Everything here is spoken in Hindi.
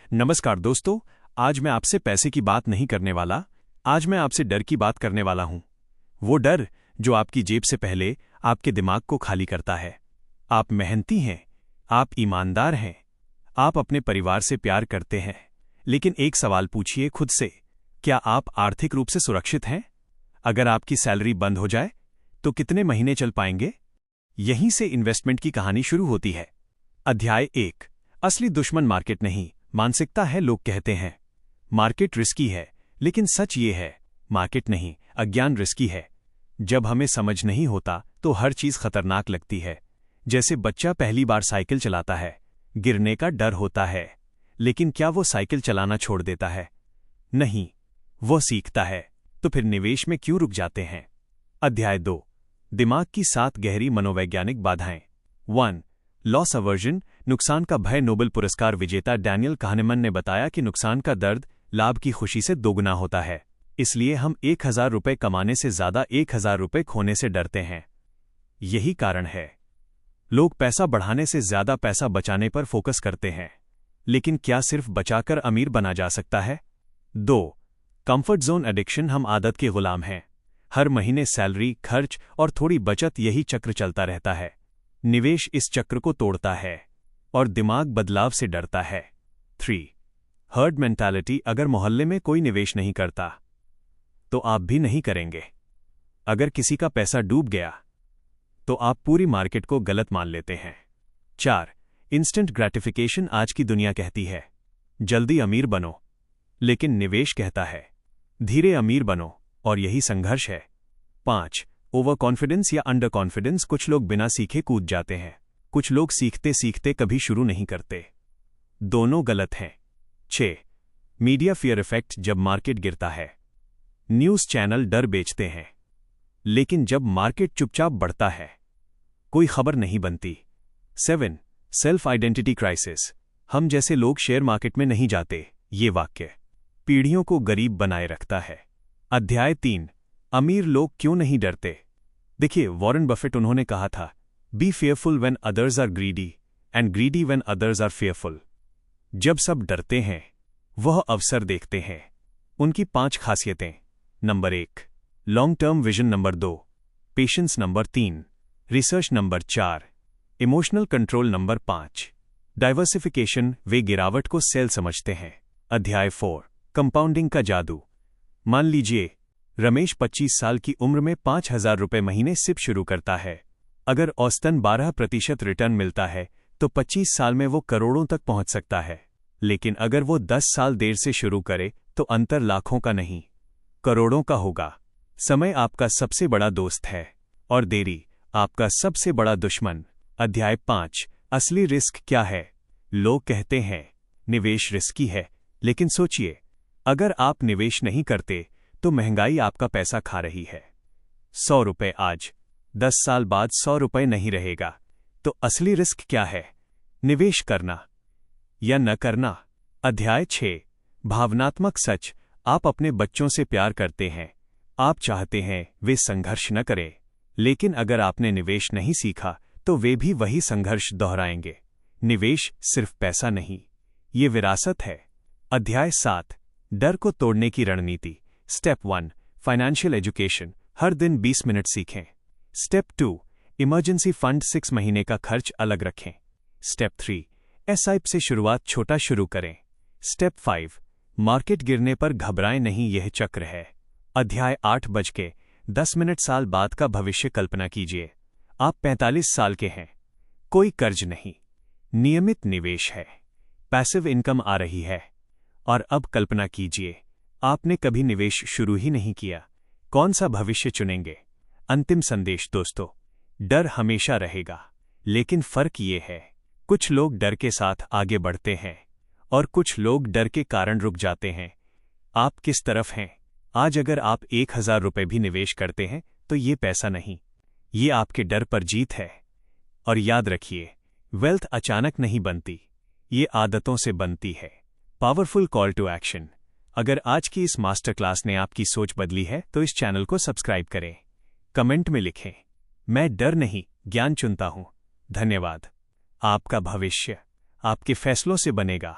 नमस्कार दोस्तों, आज मैं आपसे पैसे की बात नहीं करने वाला। आज मैं आपसे डर की बात करने वाला हूं। वो डर जो आपकी जेब से पहले आपके दिमाग को खाली करता है। आप मेहनती हैं, आप ईमानदार हैं, आप अपने परिवार से प्यार करते हैं, लेकिन एक सवाल पूछिए खुद से, क्या आप आर्थिक रूप से सुरक्षित हैं? अगर आपकी सैलरी बंद हो जाए तो कितने महीने चल पाएंगे? यहीं से इन्वेस्टमेंट की कहानी शुरू होती है। अध्याय 1। असली दुश्मन मार्केट नहीं, मानसिकता है। लोग कहते हैं मार्केट रिस्की है, लेकिन सच ये है, मार्केट नहीं, अज्ञान रिस्की है। जब हमें समझ नहीं होता तो हर चीज खतरनाक लगती है। जैसे बच्चा पहली बार साइकिल चलाता है, गिरने का डर होता है, लेकिन क्या वो साइकिल चलाना छोड़ देता है? नहीं, वो सीखता है। तो फिर निवेश में क्यों रुक जाते हैं? अध्याय 2। दिमाग की 7 गहरी मनोवैज्ञानिक बाधाएं। 1. लॉस अवर्जन, नुकसान का भय। नोबेल पुरस्कार विजेता डैनियल kahneman ने बताया कि नुकसान का दर्द लाभ की खुशी से दोगुना होता है। इसलिए हम 1000 रुपये कमाने से ज्यादा 1000 रुपये खोने से डरते हैं। यही कारण है लोग पैसा बढ़ाने से ज्यादा पैसा बचाने पर फोकस करते हैं। लेकिन क्या सिर्फ बचाकर अमीर बना जा सकता है? 2. कंफर्ट जोन एडिक्शन, हम आदत के गुलाम हैं। हर महीने सैलरी, खर्च और थोड़ी बचत, यही चक्र चलता रहता है। निवेश इस चक्र को तोड़ता है और दिमाग बदलाव से डरता है। 3. हर्ड मेंटालिटी, अगर मोहल्ले में कोई निवेश नहीं करता तो आप भी नहीं करेंगे। अगर किसी का पैसा डूब गया तो आप पूरी मार्केट को गलत मान लेते हैं। 4. इंस्टेंट ग्रेटिफिकेशन, आज की दुनिया कहती है जल्दी अमीर बनो, लेकिन निवेश कहता है धीरे अमीर बनो, और यही संघर्ष है। 5. ओवर कॉन्फिडेंस या अंडर कॉन्फिडेंस, कुछ लोग बिना सीखे कूद जाते हैं, कुछ लोग सीखते सीखते कभी शुरू नहीं करते। दोनों गलत हैं। 6. मीडिया फियर इफेक्ट, जब मार्केट गिरता है न्यूज़ चैनल डर बेचते हैं, लेकिन जब मार्केट चुपचाप बढ़ता है कोई खबर नहीं बनती। 7. सेल्फ आइडेंटिटी क्राइसिस, हम जैसे लोग शेयर मार्केट में नहीं जाते, ये वाक्य पीढ़ियों को गरीब बनाए रखता है। अध्याय 3। अमीर लोग क्यों नहीं डरते? देखिए, वॉरेन बफेट, उन्होंने कहा था be fearful when others are greedy and greedy when others are fearful. जब सब डरते हैं वह अवसर देखते हैं। उनकी 5 खासियतें। Number 1, long term vision. Number 2, patience. Number 3, research. Number 4, emotional control. Number 5, diversification, वे गिरावट को सेल समझते हैं। अध्याय 4, कंपाउंडिंग का जादू। मान लीजिए रमेश 25 साल की उम्र में 5000 रुपये महीने सिप शुरू करता है। अगर औसतन 12% रिटर्न मिलता है तो 25 साल में वो करोड़ों तक पहुंच सकता है। लेकिन अगर वो 10 साल देर से शुरू करे तो अंतर लाखों का नहीं, करोड़ों का होगा। समय आपका सबसे बड़ा दोस्त है और देरी आपका सबसे बड़ा दुश्मन। अध्याय 5, असली रिस्क क्या है? लोग कहते हैं निवेश रिस्की है, लेकिन सोचिए, अगर आप निवेश नहीं करते तो महंगाई आपका पैसा खा रही है। 100 रुपये आज, 10 साल बाद 100 रुपये नहीं रहेगा। तो असली रिस्क क्या है? निवेश करना या न करना। अध्याय 6, भावनात्मक सच, आप अपने बच्चों से प्यार करते हैं, आप चाहते हैं वे संघर्ष न करें, लेकिन अगर आपने निवेश नहीं सीखा तो वे भी वही संघर्ष दोहराएंगे। निवेश सिर्फ पैसा नहीं, ये विरासत है। अध्याय 7, डर को तोड़ने की रणनीति। स्टेप 1, फाइनेंशियल एजुकेशन, हर दिन 20 मिनट सीखें। स्टेप 2, इमरजेंसी फंड, 6 महीने का खर्च अलग रखें। स्टेप 3, एसआईपी से शुरुआत, छोटा शुरू करें। स्टेप 5, मार्केट गिरने पर घबराएं नहीं, यह चक्र है। अध्याय 8:10 साल बाद का भविष्य कल्पना कीजिए। आप 45 साल के हैं, कोई कर्ज नहीं, नियमित निवेश है, पैसिव इनकम आ रही है। और अब कल्पना कीजिए, आपने कभी निवेश शुरू ही नहीं किया। कौन सा भविष्य चुनेंगे? अंतिम संदेश दोस्तों, डर हमेशा रहेगा, लेकिन फर्क ये है, कुछ लोग डर के साथ आगे बढ़ते हैं और कुछ लोग डर के कारण रुक जाते हैं। आप किस तरफ हैं? आज अगर आप 1000 रुपये भी निवेश करते हैं तो ये पैसा नहीं, ये आपके डर पर जीत है। और याद रखिए, वेल्थ अचानक नहीं बनती, ये आदतों से बनती है। Powerful call to action. अगर आज की इस मास्टर क्लास ने आपकी सोच बदली है तो इस चैनल को सब्सक्राइब करें, कमेंट में लिखें, मैं डर नहीं ज्ञान चुनता हूं। धन्यवाद। आपका भविष्य आपके फैसलों से बनेगा।